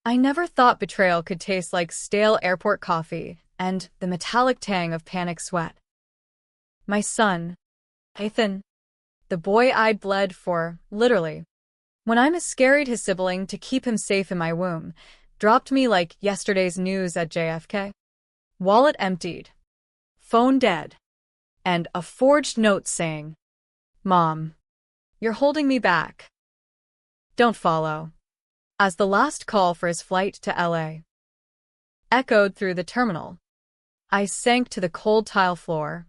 I never thought betrayal could taste like stale airport coffee and the metallic tang of panic sweat. My son, Ethan, the boy I'd bled for, literally, when I miscarried his sibling to keep him safe in my womb, dropped me like yesterday's news at JFK. Wallet emptied, phone dead, and a forged note saying, "Mom, you're holding me back. Don't follow." As the last call for his flight to LA echoed through the terminal, I sank to the cold tile floor,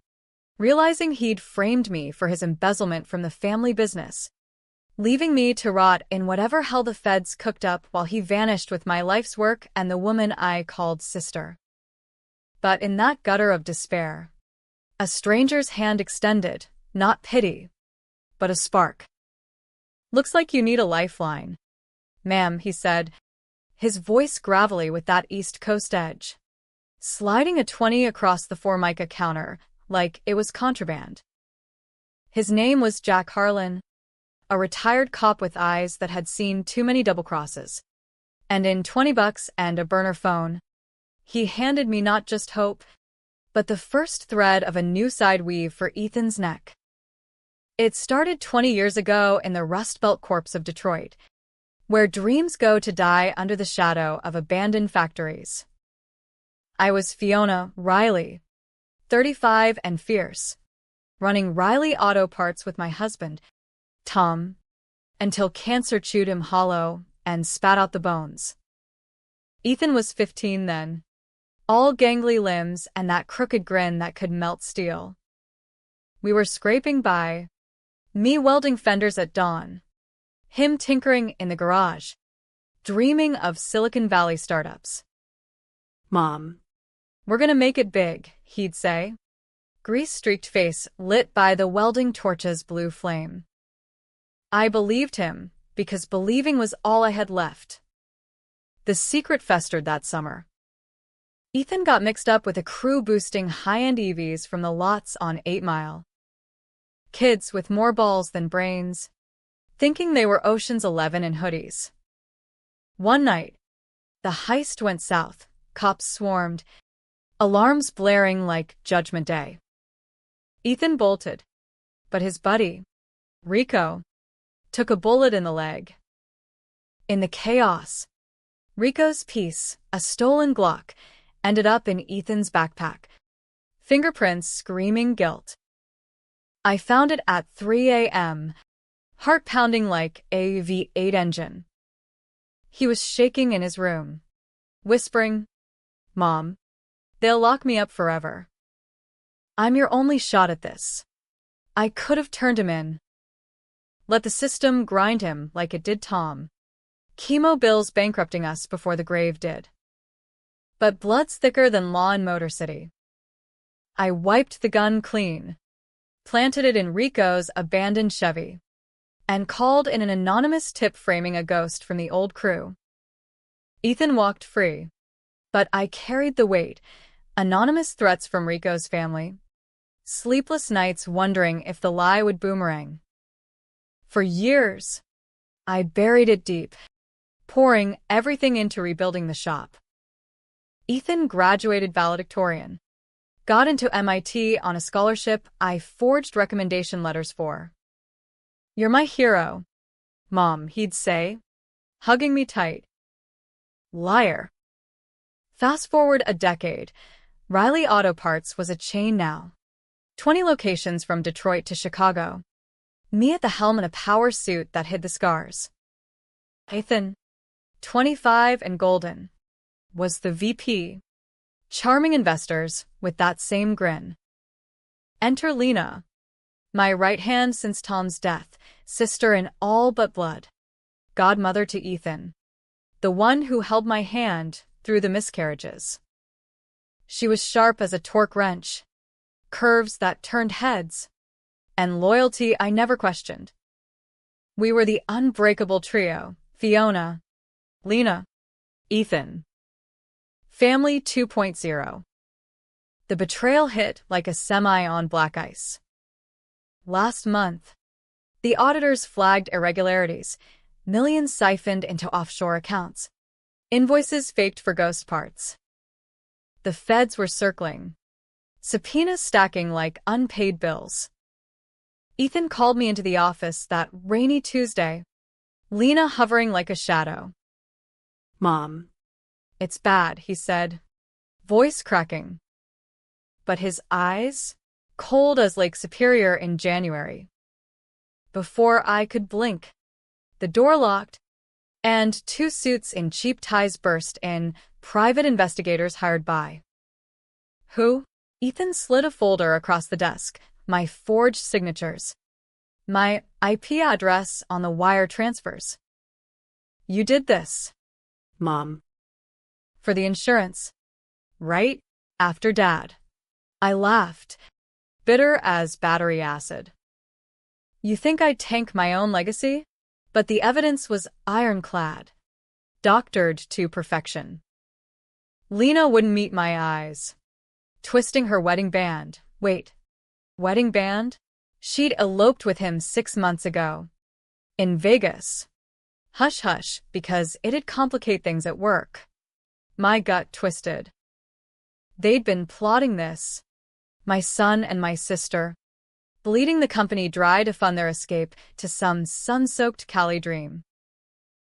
realizing he'd framed me for his embezzlement from the family business, leaving me to rot in whatever hell the feds cooked up while he vanished with my life's work and the woman I called sister. But in that gutter of despair, a stranger's hand extended, not pity, but a spark. "Looks like you need a lifeline, ma'am," he said, his voice gravelly with that East Coast edge, sliding a 20 across the Formica counter like it was contraband. His name was Jack Harlan, a retired cop with eyes that had seen too many double-crosses. And in $20 and a burner phone, he handed me not just hope, but the first thread of a new side weave for Ethan's neck. It started 20 years ago in the Rust Belt corpse of Detroit, where dreams go to die under the shadow of abandoned factories. I was Fiona Riley, 35 and fierce, running Riley Auto Parts with my husband, Tom, until cancer chewed him hollow and spat out the bones. Ethan was 15 then, all gangly limbs and that crooked grin that could melt steel. We were scraping by, me welding fenders at dawn, him tinkering in the garage, dreaming of Silicon Valley startups. "Mom, we're gonna make it big," he'd say, grease-streaked face lit by the welding torch's blue flame. I believed him, because believing was all I had left. The secret festered that summer. Ethan got mixed up with a crew boosting high-end EVs from the lots on 8 Mile. Kids with more balls than brains, thinking they were Ocean's 11 in hoodies. One night, the heist went south, cops swarmed, alarms blaring like Judgment Day. Ethan bolted, but his buddy, Rico, took a bullet in the leg. In the chaos, Rico's piece, a stolen Glock, ended up in Ethan's backpack, fingerprints screaming guilt. I found it at 3 a.m., heart pounding like a V8 engine. He was shaking in his room, whispering, "Mom, they'll lock me up forever. I'm your only shot at this." I could have turned him in. Let the system grind him like it did Tom. Chemo bills bankrupting us before the grave did. But blood's thicker than law in Motor City. I wiped the gun clean, planted it in Rico's abandoned Chevy, and called in an anonymous tip framing a ghost from the old crew. Ethan walked free, but I carried the weight, anonymous threats from Rico's family, sleepless nights wondering if the lie would boomerang. For years, I buried it deep, pouring everything into rebuilding the shop. Ethan graduated valedictorian, got into MIT on a scholarship I forged recommendation letters for. "You're my hero, Mom," he'd say, hugging me tight. Liar. Fast forward a decade, Riley Auto Parts was a chain now. 20 locations from Detroit to Chicago. Me at the helm in a power suit that hid the scars. Ethan, 25 and golden, was the VP. Charming investors with that same grin. Enter Lena, my right hand since Tom's death, sister in all but blood, godmother to Ethan, the one who held my hand through the miscarriages. She was sharp as a torque wrench, curves that turned heads, and loyalty I never questioned. We were the unbreakable trio, Fiona, Lena, Ethan. Family 2.0. The betrayal hit like a semi on black ice. Last month, the auditors flagged irregularities, millions siphoned into offshore accounts, Invoices faked for ghost parts. The feds were circling. Subpoenas stacking like unpaid bills. Ethan called me into the office that rainy Tuesday, Lena hovering like a shadow. Mom. It's bad, he said, voice cracking. But his eyes, cold as Lake Superior in January. Before I could blink, the door locked, and two suits in cheap ties burst in, private investigators hired by. Who? Ethan slid a folder across the desk, my forged signatures, my IP address on the wire transfers. You did this. Mom. For the insurance. Right after Dad. I laughed, bitter as battery acid. You think I'd tank my own legacy? But the evidence was ironclad, doctored to perfection. Lena wouldn't meet my eyes, twisting her wedding band. Wait, wedding band? She'd eloped with him 6 months ago. In Vegas. Hush hush, because it'd complicate things at work. My gut twisted. They'd been plotting this. My son and my sister, bleeding the company dry to fund their escape to some sun-soaked Cali dream.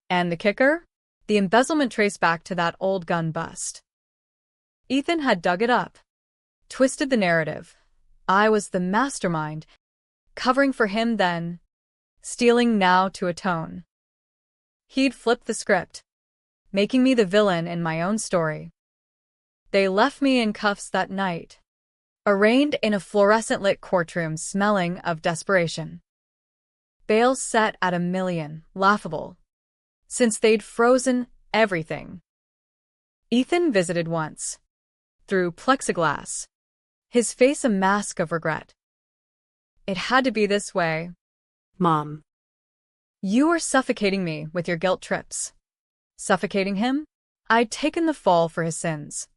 And the kicker? The embezzlement traced back to that old gun bust. Ethan had dug it up, twisted the narrative. I was the mastermind, covering for him then, stealing now to atone. He'd flipped the script, making me the villain in my own story. They left me in cuffs that night, arraigned in a fluorescent-lit courtroom smelling of desperation. Bail set at $1 million, laughable, since they'd frozen everything. Ethan visited once, through plexiglass, his face a mask of regret. It had to be this way. Mom. You were suffocating me with your guilt trips. Suffocating him? I'd taken the fall for his sins,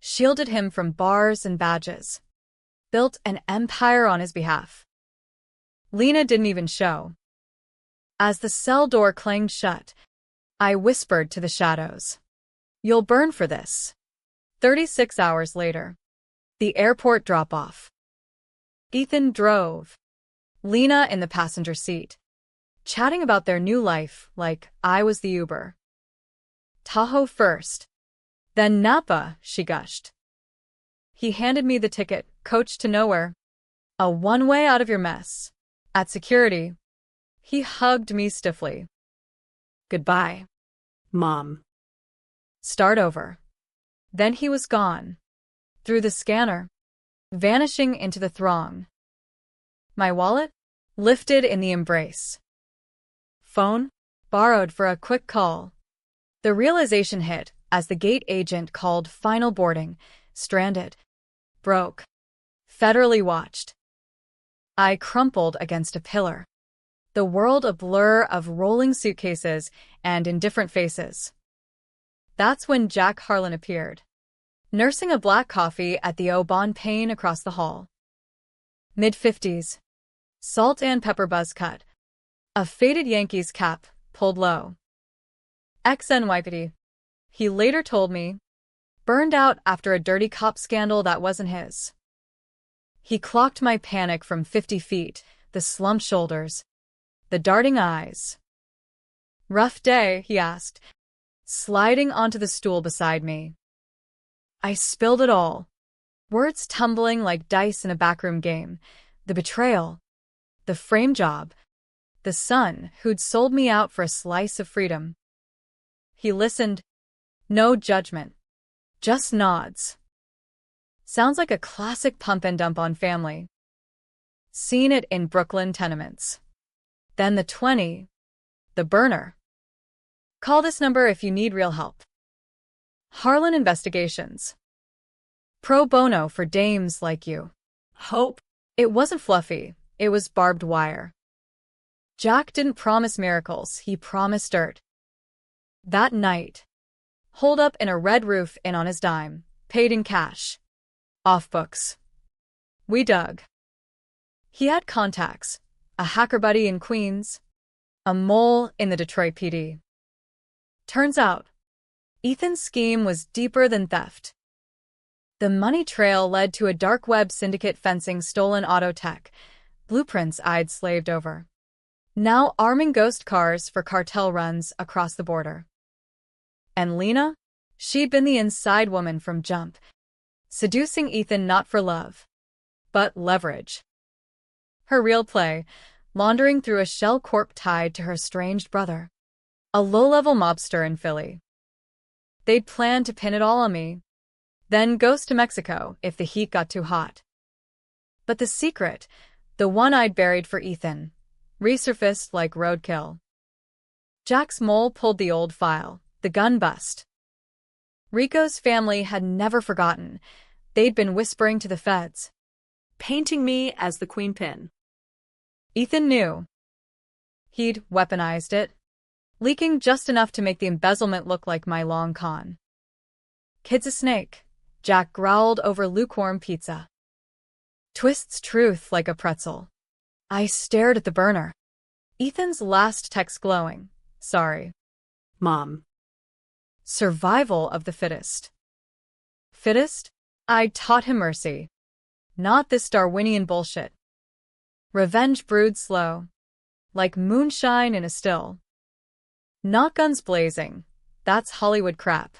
shielded him from bars and badges, built an empire on his behalf. Lena didn't even show. As the cell door clanged shut, I whispered to the shadows, "You'll burn for this." 36 hours later, the airport drop-off. Ethan drove, Lena in the passenger seat, chatting about their new life like I was the Uber. Tahoe first, then Napa, she gushed. He handed me the ticket, coach to nowhere. A one-way out of your mess. At security, he hugged me stiffly. Goodbye. Mom. Start over. Then he was gone, through the scanner, vanishing into the throng. My wallet? Lifted in the embrace. Phone? Borrowed for a quick call. The realization hit as the gate agent called final boarding, stranded, broke, federally watched. I crumpled against a pillar, the world a blur of rolling suitcases and indifferent faces. That's when Jack Harlan appeared, nursing a black coffee at the Au Bon Pain across the hall. Mid-50s, salt and pepper buzz cut, a faded Yankees cap pulled low. Ex-NYPD, he later told me, burned out after a dirty cop scandal that wasn't his. He clocked my panic from 50 feet, the slumped shoulders, the darting eyes. Rough day, he asked, sliding onto the stool beside me. I spilled it all, words tumbling like dice in a backroom game, the betrayal, the frame job, the son who'd sold me out for a slice of freedom. He listened, no judgment, just nods. Sounds like a classic pump and dump on Family. Seen it in Brooklyn tenements. Then the 20, the burner. Call this number if you need real help. Harlan Investigations. Pro bono for dames like you. Hope. It wasn't fluffy, it was barbed wire. Jack didn't promise miracles, he promised dirt. That night, holed up in a Red Roof Inn on his dime, paid in cash. Off books. We dug. He had contacts, a hacker buddy in Queens, a mole in the Detroit PD. Turns out, Ethan's scheme was deeper than theft. The money trail led to a dark web syndicate fencing stolen auto tech, blueprints I'd slaved over. Now arming ghost cars for cartel runs across the border. And Lena? She'd been the inside woman from jump, seducing Ethan not for love, but leverage. Her real play, laundering through a shell corp tied to her estranged brother, a low-level mobster in Philly. They'd planned to pin it all on me, then ghost to Mexico if the heat got too hot. But the secret, the one I'd buried for Ethan, resurfaced like roadkill. Jack's mole pulled the old file, the gun bust. Rico's family had never forgotten. They'd been whispering to the feds, painting me as the queen pin. Ethan knew. He'd weaponized it, leaking just enough to make the embezzlement look like my long con. Kid's a snake, Jack growled over lukewarm pizza. Twists truth like a pretzel. I stared at the burner. Ethan's last text glowing. Sorry. Mom. Survival of the fittest. Fittest? I taught him mercy. Not this Darwinian bullshit. Revenge brewed slow, like moonshine in a still. Not guns blazing. That's Hollywood crap.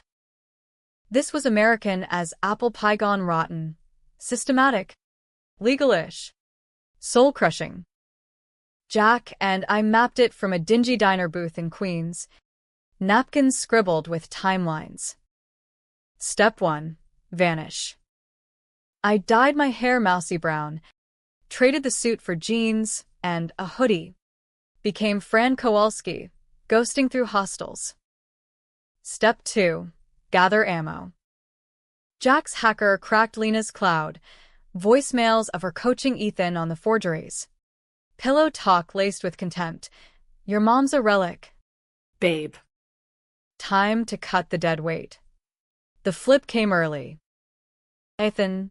This was American as apple pie gone rotten. Systematic. Legal-ish. Soul-crushing. Jack and I mapped it from a dingy diner booth in Queens. Napkins scribbled with timelines. Step 1. Vanish. I dyed my hair mousy brown, traded the suit for jeans and a hoodie. Became Fran Kowalski, ghosting through hostels. Step 2. Gather ammo. Jack's hacker cracked Lena's cloud, voicemails of her coaching Ethan on the forgeries. Pillow talk laced with contempt. Your mom's a relic. Babe. Time to cut the dead weight. The flip came early. Ethan,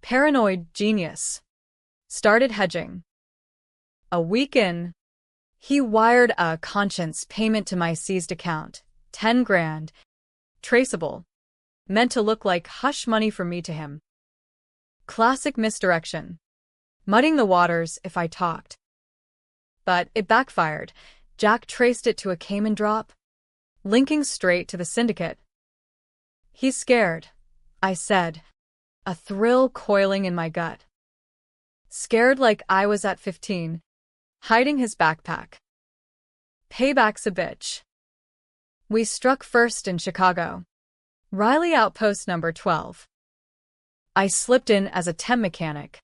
paranoid genius, started hedging. A week in, he wired a conscience payment to my seized account, 10 grand, traceable, meant to look like hush money from me to him. Classic misdirection. Mudding the waters if I talked. But it backfired. Jack traced it to a Cayman drop, linking straight to the syndicate. He's scared, I said, a thrill coiling in my gut. Scared like I was at 15, hiding his backpack. Payback's a bitch. We struck first in Chicago. Riley Outpost number 12. I slipped in as a temp mechanic.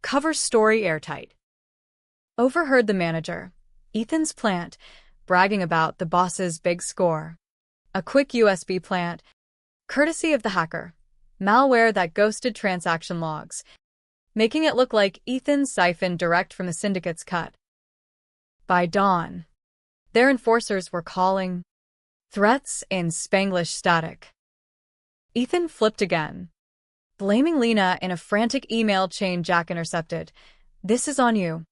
Cover story airtight. Overheard the manager, Ethan's plant, bragging about the boss's big score. A quick USB plant, courtesy of the hacker. Malware that ghosted transaction logs, making it look like Ethan siphoned direct from the syndicate's cut. By dawn, their enforcers were calling. Threats in Spanglish static. Ethan flipped again, blaming Lena in a frantic email chain Jack intercepted. This is on you.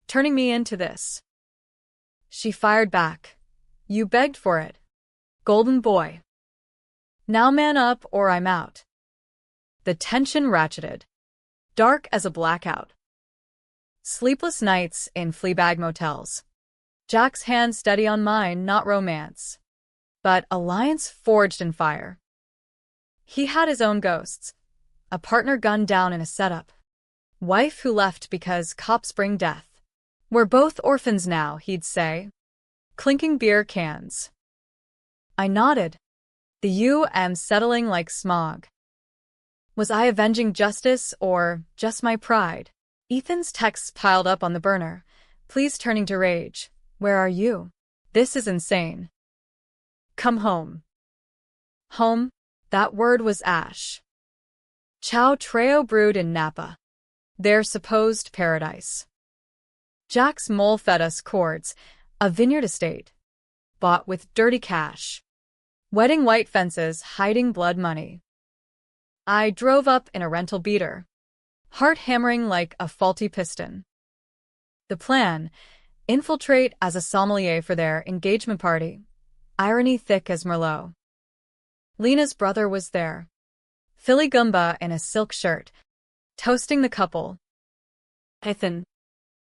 Turning me into this. She fired back. You begged for it. Golden boy. Now man up or I'm out. The tension ratcheted. Dark as a blackout. Sleepless nights in Fleabag motels. Jack's hand steady on mine, not romance. But alliance forged in fire. He had his own ghosts. A partner gunned down in a setup. Wife who left because cops bring death. We're both orphans now, he'd say. Clinking beer cans. I nodded. The U.M. settling like smog. Was I avenging justice or just my pride? Ethan's texts piled up on the burner. Please turning to rage. Where are you? This is insane. Come home. Home? That word was ash. Chow Treo brewed in Napa. Their supposed paradise. Jack's mole fed us cords, a vineyard estate. Bought with dirty cash. Wedding white fences hiding blood money. I drove up in a rental beater, heart hammering like a faulty piston. The plan, infiltrate as a sommelier for their engagement party. Irony thick as Merlot. Lena's brother was there. Philly Gumba in a silk shirt, toasting the couple. Ethan.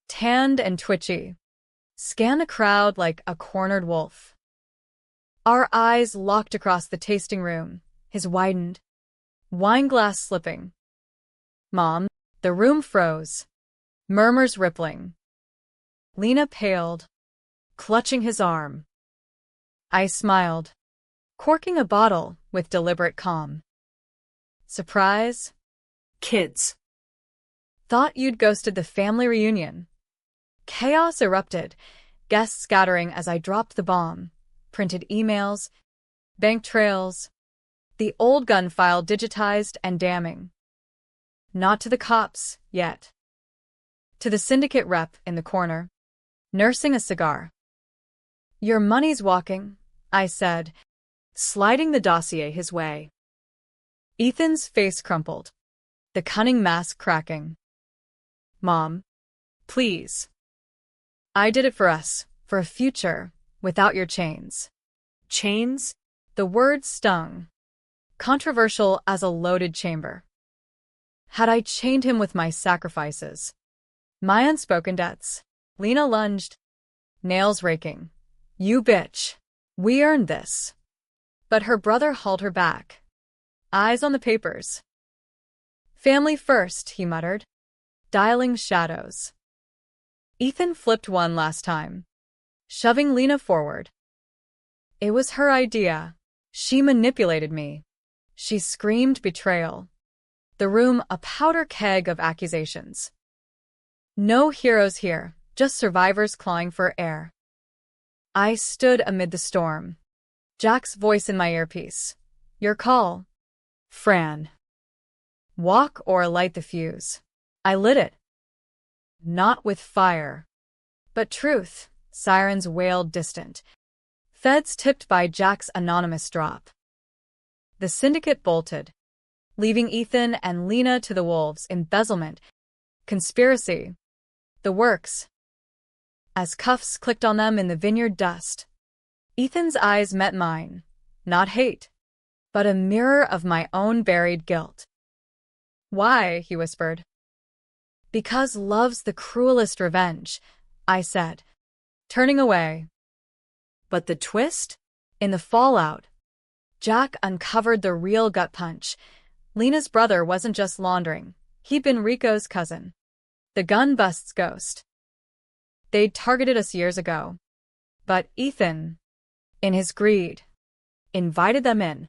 Tanned and twitchy. Scanned the crowd like a cornered wolf. Our eyes locked across the tasting room, his widened, wine glass slipping. Mom, the room froze. Murmurs rippling. Lena paled, clutching his arm. I smiled, corking a bottle with deliberate calm. Surprise? Kids. Thought you'd ghosted the family reunion. Chaos erupted, guests scattering as I dropped the bomb. Printed emails, bank trails, the old gun file digitized and damning. Not to the cops, yet. To the syndicate rep in the corner, nursing a cigar. Your money's walking, I said, sliding the dossier his way. Ethan's face crumpled, the cunning mask cracking. Mom, please. I did it for us, for a future, without your chains. Chains? The word stung, controversial as a loaded chamber. Had I chained him with my sacrifices? My unspoken debts. Lena lunged, nails raking. You bitch. We earned this. But her brother hauled her back. Eyes on the papers. Family first, he muttered, dialing shadows. Ethan flipped one last time, shoving Lena forward. It was her idea. She manipulated me. She screamed betrayal. The room a powder keg of accusations. No heroes here, just survivors clawing for air. I stood amid the storm. Jack's voice in my earpiece. Your call, Fran. Walk or light the fuse. I lit it. Not with fire, but truth. Sirens wailed distant. Feds tipped by Jack's anonymous drop. The syndicate bolted, leaving Ethan and Lena to the wolves. Embezzlement, conspiracy, the works. As cuffs clicked on them in the vineyard dust, Ethan's eyes met mine. Not hate, but a mirror of my own buried guilt. Why? He whispered. Because love's the cruelest revenge, I said, turning away. But the twist? In the fallout, Jack uncovered the real gut punch. Lena's brother wasn't just laundering. He'd been Rico's cousin. The gun bust's ghost. They'd targeted us years ago. But Ethan, in his greed, invited them in.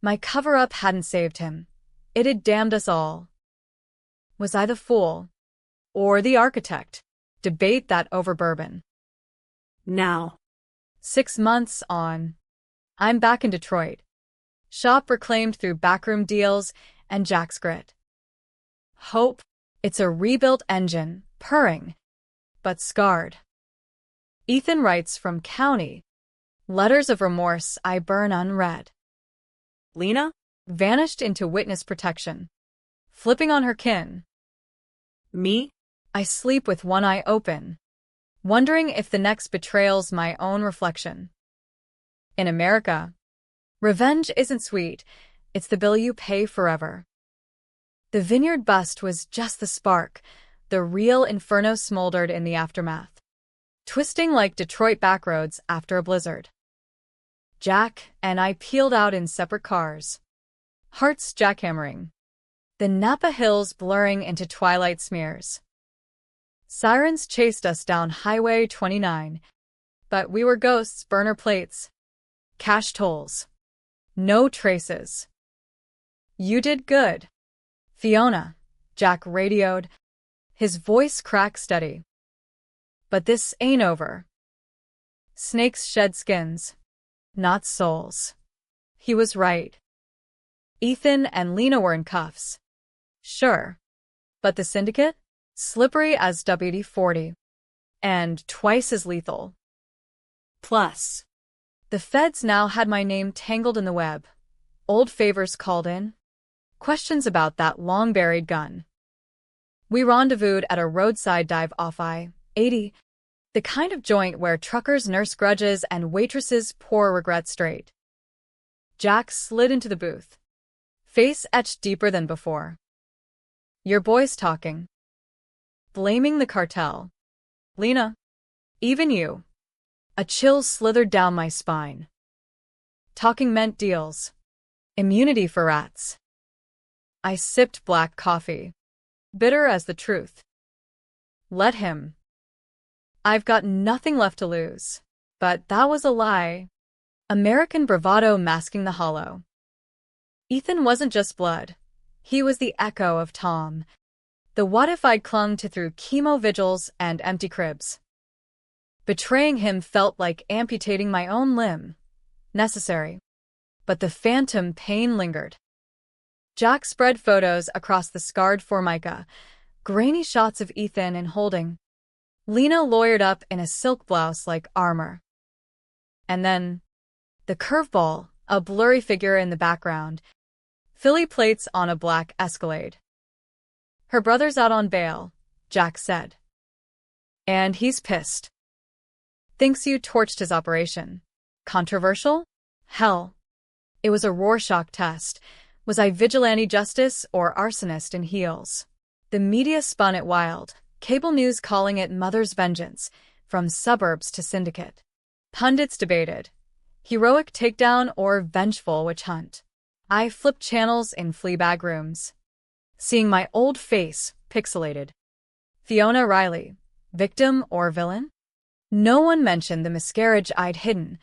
My cover-up hadn't saved him. It had damned us all. Was I the fool? Or the architect? Debate that over bourbon. Now. 6 months on, I'm back in Detroit. Shop reclaimed through backroom deals and Jack's grit. Hope, it's a rebuilt engine, purring, but scarred. Ethan writes from county. Letters of remorse I burn unread. Lena vanished into witness protection, flipping on her kin. Me? I sleep with one eye open, wondering if the next betrayal's my own reflection. In America, revenge isn't sweet, it's the bill you pay forever. The vineyard bust was just the spark, the real inferno smoldered in the aftermath, twisting like Detroit backroads after a blizzard. Jack and I peeled out in separate cars, hearts jackhammering, the Napa Hills blurring into twilight smears. Sirens chased us down Highway 29, but we were ghosts, burner plates, cash tolls. No traces. You did good, Fiona, Jack radioed, his voice cracked steady. But this ain't over. Snakes shed skins, not souls. He was right. Ethan and Lena were in cuffs. Sure. But the syndicate? Slippery as WD-40. And twice as lethal. Plus, the feds now had my name tangled in the web. Old favors called in. Questions about that long-buried gun. We rendezvoused at a roadside dive off I-80, the kind of joint where truckers nurse grudges and waitresses pour regret straight. Jack slid into the booth, face etched deeper than before. Your boy's talking. Blaming the cartel. Lena. Even you. A chill slithered down my spine. Talking meant deals. Immunity for rats. I sipped black coffee, bitter as the truth. Let him. I've got nothing left to lose. But that was a lie. American bravado masking the hollow. Ethan wasn't just blood. He was the echo of Tom. The what if I'd clung to through chemo vigils and empty cribs. Betraying him felt like amputating my own limb. Necessary. But the phantom pain lingered. Jack spread photos across the scarred formica, grainy shots of Ethan in holding. Lena lawyered up in a silk blouse like armor. And then, the curveball, a blurry figure in the background, Philly plates on a black Escalade. Her brother's out on bail, Jack said. And he's pissed. Thinks you torched his operation. Controversial? Hell. It was a Rorschach test. Was I vigilante justice or arsonist in heels? The media spun it wild, cable news calling it Mother's Vengeance, from suburbs to syndicate. Pundits debated, heroic takedown or vengeful witch hunt. I flipped channels in Fleabag rooms, seeing my old face pixelated. Fiona Riley, victim or villain? No one mentioned the miscarriage I'd hidden,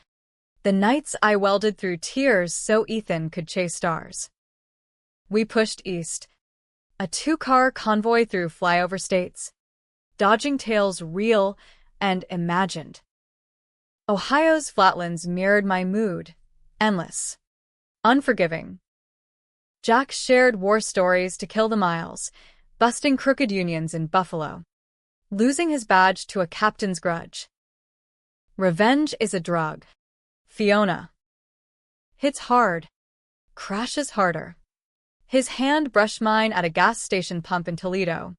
the nights I welded through tears so Ethan could chase stars. We pushed east, a 2-car convoy through flyover states, dodging tales real and imagined. Ohio's flatlands mirrored my mood, endless, unforgiving. Jack shared war stories to kill the miles, busting crooked unions in Buffalo, losing his badge to a captain's grudge. Revenge is a drug. Fiona. Hits hard, crashes harder. His hand brushed mine at a gas station pump in Toledo.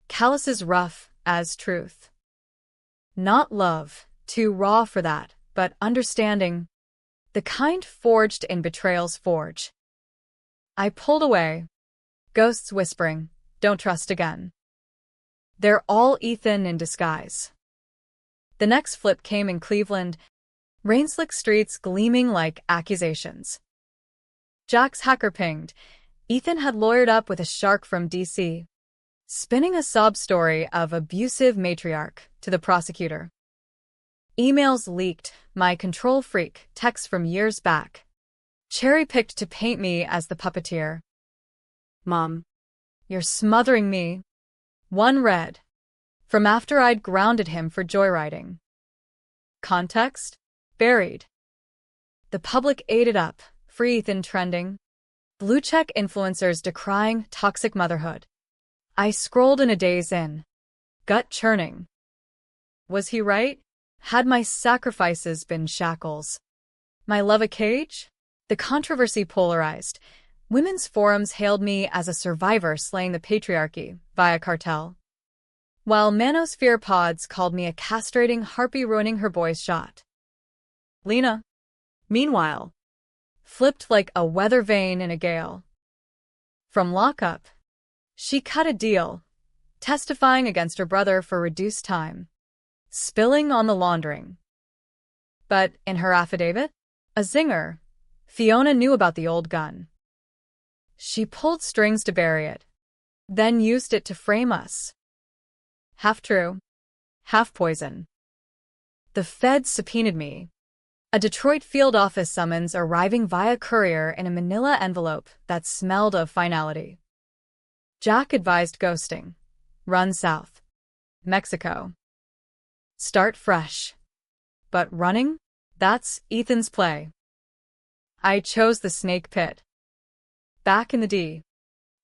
Calluses rough as truth. Not love, too raw for that, but understanding. The kind forged in betrayal's forge. I pulled away. Ghosts whispering, don't trust again. They're all Ethan in disguise. The next flip came in Cleveland, rain-slick streets gleaming like accusations. Jack's hacker pinged. Ethan had lawyered up with a shark from D.C., spinning a sob story of abusive matriarch to the prosecutor. Emails leaked, my control freak, texts from years back. Cherry-picked to paint me as the puppeteer. Mom, you're smothering me. One read. From after I'd grounded him for joyriding. Context? Buried. The public ate it up, free Ethan trending. Blue-check influencers decrying toxic motherhood. I scrolled in a daze in. Gut churning. Was he right? Had my sacrifices been shackles? My love a cage? The controversy polarized. Women's forums hailed me as a survivor slaying the patriarchy via cartel, while manosphere pods called me a castrating harpy ruining her boy's shot. Lena, meanwhile, flipped like a weather vane in a gale. From lockup, she cut a deal, testifying against her brother for reduced time, spilling on the laundering. But in her affidavit, a zinger, Fiona knew about the old gun. She pulled strings to bury it, then used it to frame us. Half true, half poison. The feds subpoenaed me. A Detroit field office summons arriving via courier in a manila envelope that smelled of finality. Jack advised ghosting. Run south. Mexico. Start fresh. But running? That's Ethan's play. I chose the snake pit. Back in the D.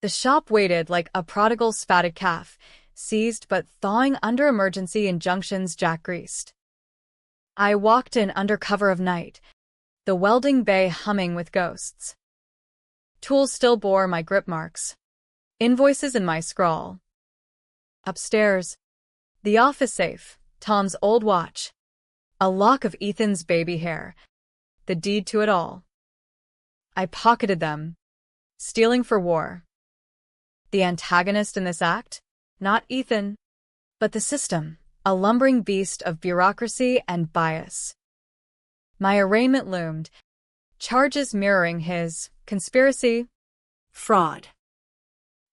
The shop waited like a prodigal spatted calf, seized but thawing under emergency injunctions Jack greased. I walked in under cover of night, the welding bay humming with ghosts. Tools still bore my grip marks. Invoices in my scrawl. Upstairs, the office safe, Tom's old watch, a lock of Ethan's baby hair, the deed to it all. I pocketed them, stealing for war. The antagonist in this act? Not Ethan, but the system, a lumbering beast of bureaucracy and bias. My arraignment loomed, charges mirroring his conspiracy, Fraud.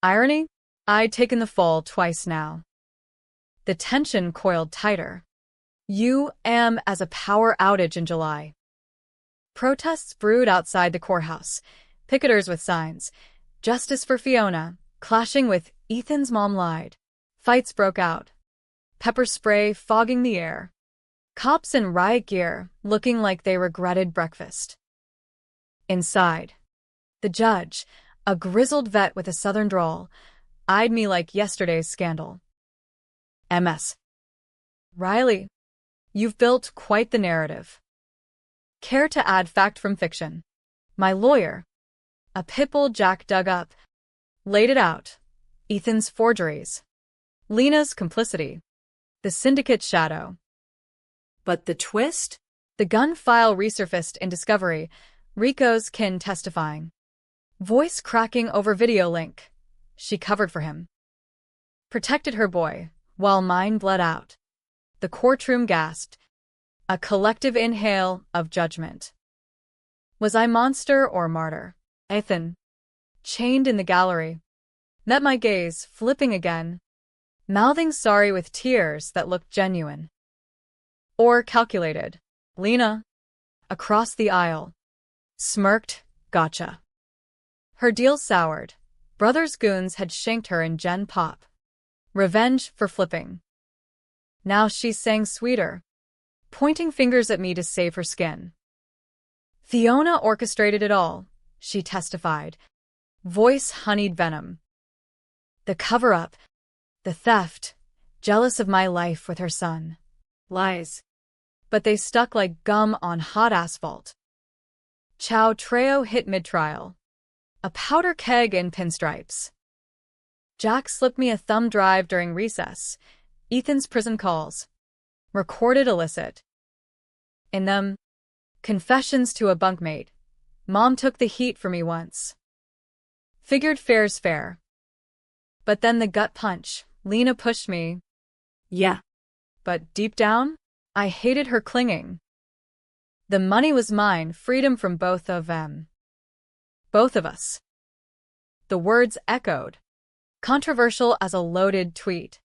irony. I'd taken the fall twice now. The tension coiled tighter. As a power outage in July. Protests brewed outside the courthouse, picketers with signs, "Justice for Fiona," clashing with "Ethan's mom lied." Fights broke out, pepper spray fogging the air. Cops in riot gear, looking like they regretted breakfast. Inside, the judge, a grizzled vet with a southern drawl, eyed me like yesterday's scandal. MS. Riley, you've built quite the narrative. Care to add fact from fiction? My lawyer, a pitbull Jack dug up, laid it out. Ethan's forgeries. Lena's complicity. The syndicate's shadow. But the twist? The gun file resurfaced in discovery, Rico's kin testifying. Voice cracking over video link. She covered for him. Protected her boy, while mine bled out. The courtroom gasped. A collective inhale of judgment. Was I monster or martyr? Ethan, chained in the gallery, met my gaze, flipping again, mouthing sorry with tears that looked genuine. Or calculated. Lena, across the aisle, smirked, "Gotcha." Her deal soured. Brothers goons had shanked her in Gen Pop. Revenge for flipping. Now she sang sweeter, pointing fingers at me to save her skin. Fiona orchestrated it all, she testified. Voice honeyed venom. The cover-up, the theft, jealous of my life with her son. Lies. But they stuck like gum on hot asphalt. Chow Treo hit mid-trial. A powder keg in pinstripes. Jack slipped me a thumb drive during recess. Ethan's prison calls. Recorded illicit. In them, confessions to a bunkmate. Mom took the heat for me once. Figured fair's fair. But then the gut punch. Lena pushed me. Yeah. But deep down, I hated her clinging. The money was mine, freedom from both of them. Both of us. The words echoed. Controversial as a loaded tweet.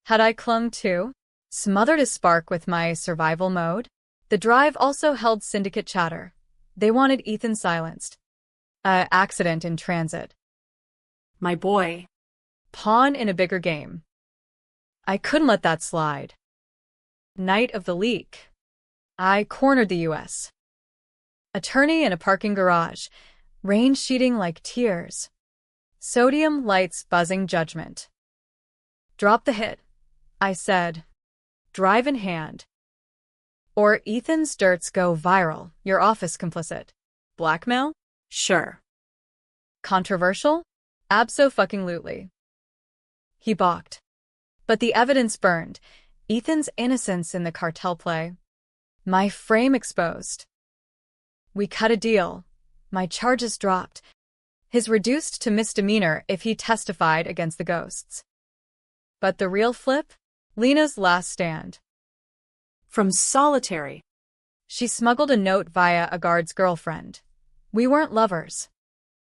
Had I clung to? Smothered a spark with my survival mode? The drive also held syndicate chatter. They wanted Ethan silenced. Accident in transit. My boy. Pawn in a bigger game. I couldn't let that slide. Night of the leak. I cornered the U.S. Attorney in a parking garage. Rain sheeting like tears. Sodium lights buzzing judgment. Drop the hit, I said. Drive in hand. Or Ethan's dirts go viral, your office complicit. Blackmail? Sure. Controversial? Abso-fucking-lutely. He balked. But the evidence burned. Ethan's innocence in the cartel play. My frame exposed. We cut a deal. My charges dropped. His reduced to misdemeanor if he testified against the ghosts. But the real flip? Lena's last stand. From solitary. She smuggled a note via a guard's girlfriend. We weren't lovers.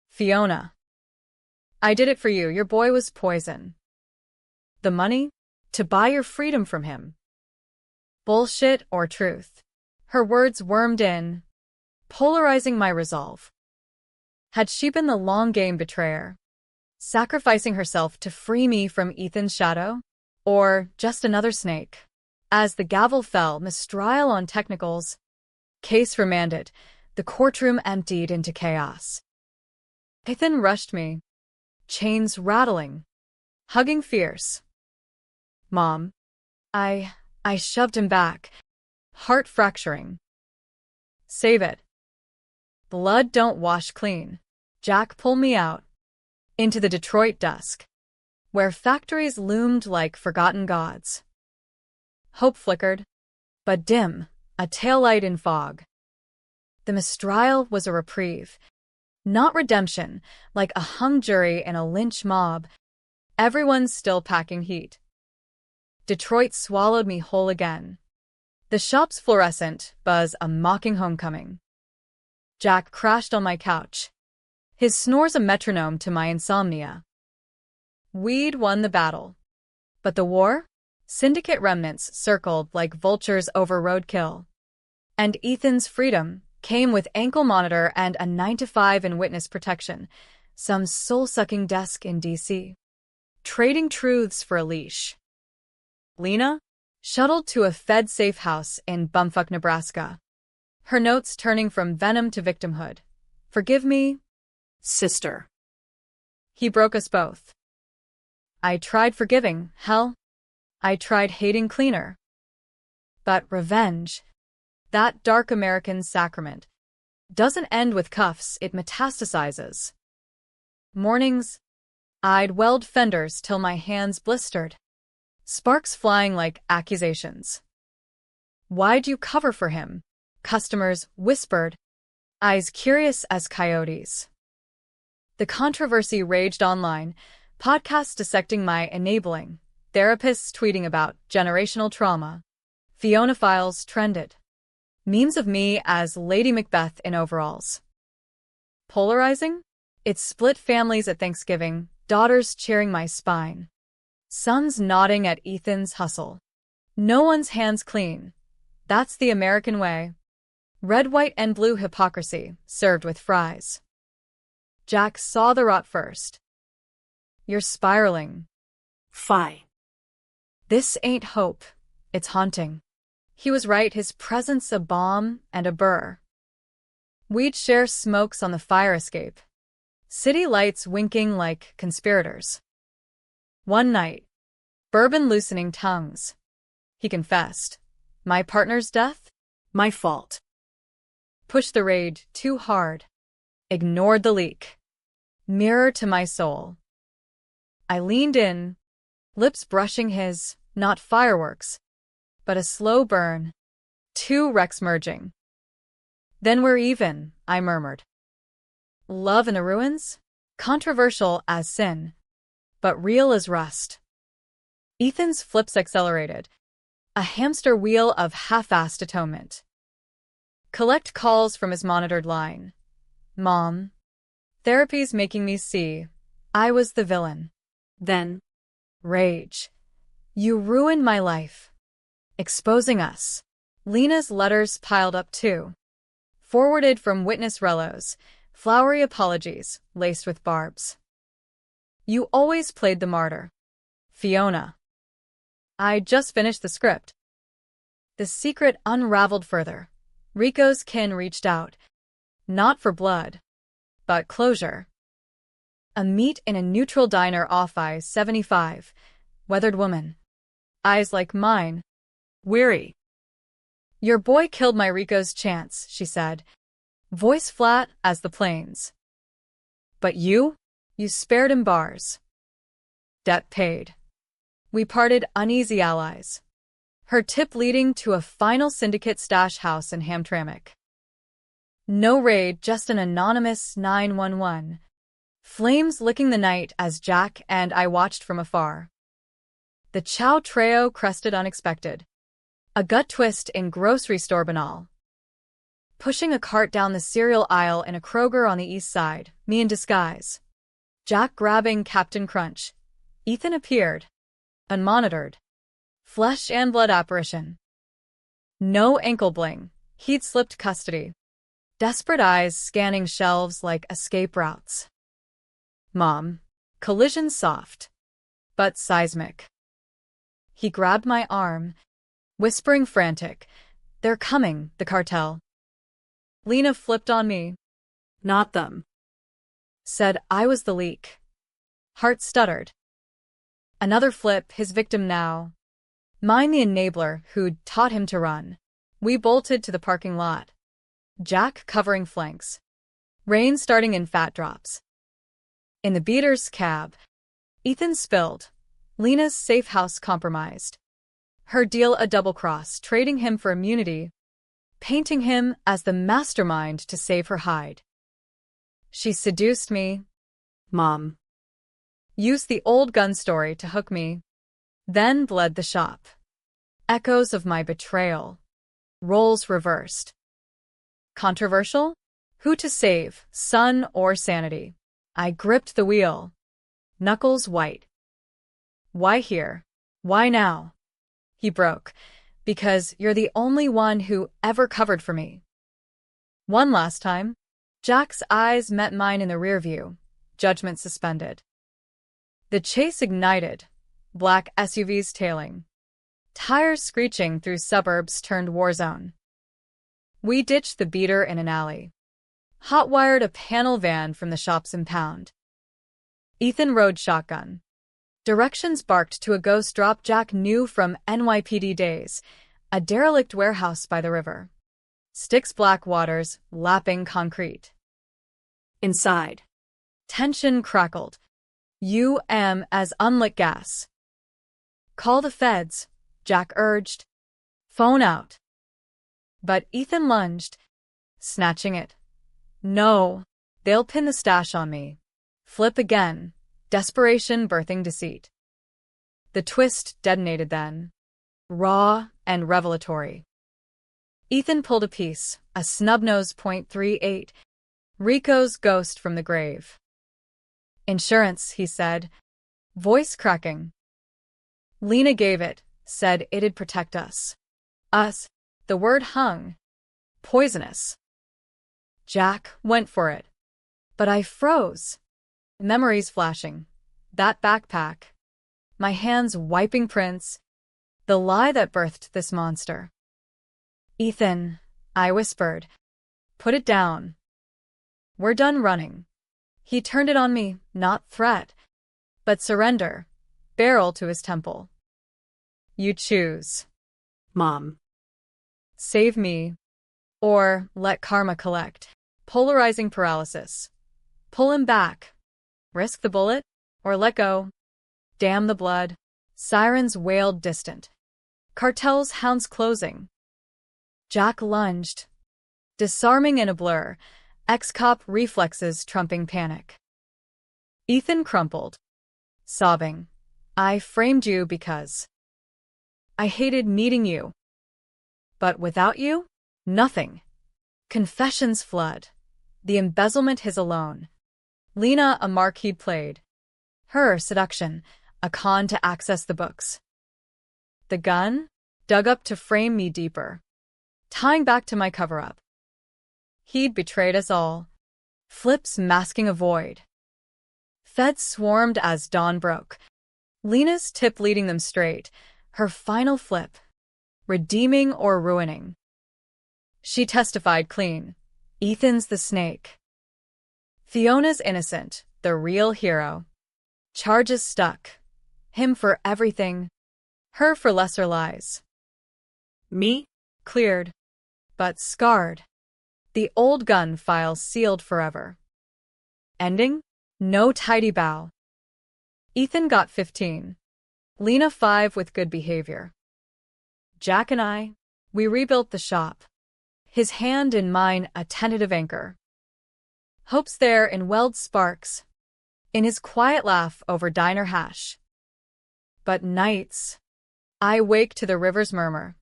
Fiona. I did it for you, your boy was poison. The money? To buy your freedom from him. Bullshit or truth? Her words wormed in, polarizing my resolve. Had she been the long-game betrayer, sacrificing herself to free me from Ethan's shadow? Or just another snake? As the gavel fell, mistrial on technicals, case remanded, the courtroom emptied into chaos. Ethan rushed me, chains rattling, hugging fierce. Mom. I shoved him back, heart fracturing. Save it. Blood don't wash clean. Jack pulled me out, into the Detroit dusk, where factories loomed like forgotten gods. Hope flickered, but dim, a taillight in fog. The mistrial was a reprieve, Not redemption, like a hung jury in a lynch mob. Everyone's still packing heat. Detroit swallowed me whole again. The shop's fluorescent buzz a mocking homecoming. Jack crashed on my couch. His snore's a metronome to my insomnia. We'd won the battle. But the war? Syndicate remnants circled like vultures over roadkill. And Ethan's freedom came with ankle monitor and a 9-to-5 in witness protection, some soul-sucking desk in D.C. Trading truths for a leash. Lena? Shuttled to a Fed-safe house in bumfuck Nebraska. Her notes turning from venom to victimhood. Forgive me, Sister. he broke us both. I tried forgiving, hell. I tried hating cleaner. But revenge, that dark American sacrament, doesn't end with cuffs, it metastasizes. Mornings, I'd weld fenders till my hands blistered. Sparks flying like accusations. Why'd you cover for him? Customers whispered, eyes curious as coyotes. The controversy raged online, podcasts dissecting my enabling, therapists tweeting about generational trauma. Fiona files trended. Memes of me as Lady Macbeth in overalls. Polarizing? It split families at Thanksgiving, daughters cheering my spine. Sons nodding at Ethan's hustle. No one's hands clean. That's the American way. Red, white, and blue hypocrisy, served with fries. Jack saw the rot first. You're spiraling. Phi. This ain't hope. It's haunting. He was right, his presence a bomb and a burr. We'd share smokes on the fire escape. City lights winking like conspirators. One night, bourbon loosening tongues. He confessed. My partner's death? My fault. Pushed the raid too hard. Ignored the leak. Mirror to my soul. I leaned in, lips brushing his, not fireworks, but a slow burn. Two wrecks merging. Then we're even, I murmured. Love in the ruins? Controversial as sin, but real as rust. Ethan's flips accelerated. A hamster wheel of half-assed atonement. Collect calls from his monitored line. Mom. Therapy's making me see. I was the villain. Then. Rage. You ruined my life. Exposing us. Lena's letters piled up too. Forwarded from witness relos. Flowery apologies, laced with barbs. You always played the martyr. Fiona. I just finished the script. The secret unraveled further. Rico's kin reached out. Not for blood, but closure. A meet in a neutral diner off I-75. Weathered woman. Eyes like mine. Weary. Your boy killed my Rico's chance, she said. Voice flat as the plains. But you spared him bars. Debt paid. We parted uneasy allies. Her tip leading to a final syndicate stash house in Hamtramck. No raid, just an anonymous 911. Flames licking the night as Jack and I watched from afar. The chow trio crested unexpected. A gut twist in grocery store banal. Pushing a cart down the cereal aisle in a Kroger on the east side, me in disguise. Jack grabbing Captain Crunch. Ethan appeared. Unmonitored. Flesh and blood apparition. No ankle bling. He'd slipped custody. Desperate eyes scanning shelves like escape routes. Mom. Collision soft. But seismic. He grabbed my arm. Whispering frantic. They're coming, the cartel. Lena flipped on me. Not them. Said I was the leak. Heart stuttered. Another flip, his victim now. Mine the enabler who'd taught him to run. We bolted to the parking lot. Jack covering flanks. Rain starting in fat drops. In the beater's cab. Ethan spilled. Lena's safe house compromised. Her deal a double cross, trading him for immunity. Painting him as the mastermind to save her hide. She seduced me, Mom. used the old gun story to hook me, then bled the shop. Echoes of my betrayal. Roles reversed. Controversial? Who to save, son or sanity? I gripped the wheel. Knuckles white. Why here? Why now? He broke. Because you're the only one who ever covered for me. One last time. Jack's eyes met mine in the rear view, judgment suspended. The chase ignited, black SUVs tailing. Tires screeching through suburbs turned war zone. We ditched the beater in an alley. Hot-wired a panel van from the shop's impound. Ethan rode shotgun. Directions barked to a ghost drop Jack knew from NYPD days, a derelict warehouse by the river. Styx black waters lapping concrete. Inside. Tension crackled. As unlit gas. Call the feds, Jack urged. Phone out. But Ethan lunged, snatching it. No, they'll pin the stash on me. Flip again, desperation birthing deceit. The twist detonated then, raw and revelatory. Ethan pulled a piece, a snub-nose .38, Rico's ghost from the grave. Insurance, he said, voice cracking. Lena gave it, said it'd protect us. Us, the word hung. Poisonous. Jack went for it. But I froze. Memories flashing. That backpack. My hands wiping prints. The lie that birthed this monster. Ethan, I whispered. Put it down. We're done running. He turned it on me, not threat, but surrender, barrel to his temple. You choose. Mom. Save me, or let karma collect. Polarizing paralysis. Pull him back. Risk the bullet, or let go. Damn the blood. Sirens wailed distant. Cartels' hounds closing. Jack lunged. Disarming in a blur, ex-cop reflexes trumping panic. Ethan crumpled, sobbing. I framed you because I hated meeting you. But without you, nothing. Confessions flood. The embezzlement his alone. Lena a mark he'd played. Her seduction, a con to access the books. The gun, dug up to frame me deeper. Tying back to my cover-up. He'd betrayed us all. Flips masking a void. Feds swarmed as dawn broke. Lena's tip leading them straight. Her final flip. Redeeming or ruining. She testified clean. Ethan's the snake. Fiona's innocent, the real hero. Charges stuck. Him for everything. Her for lesser lies. Me? Cleared. But scarred. The old gun file sealed forever. Ending? No tidy bow. Ethan got 15. Lena 5 with good behavior. Jack and I, we rebuilt the shop. His hand in mine a tentative anchor. Hopes there in weld sparks. In his quiet laugh over diner hash. But nights, I wake to the river's murmur.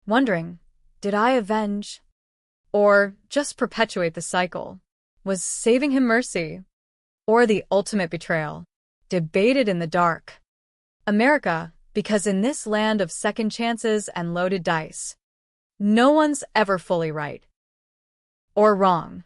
Wondering, did I avenge? Or just perpetuate the cycle? Was saving him mercy? Or the ultimate betrayal? Debated in the dark. America, because in this land of second chances and loaded dice, no one's ever fully right. Or wrong.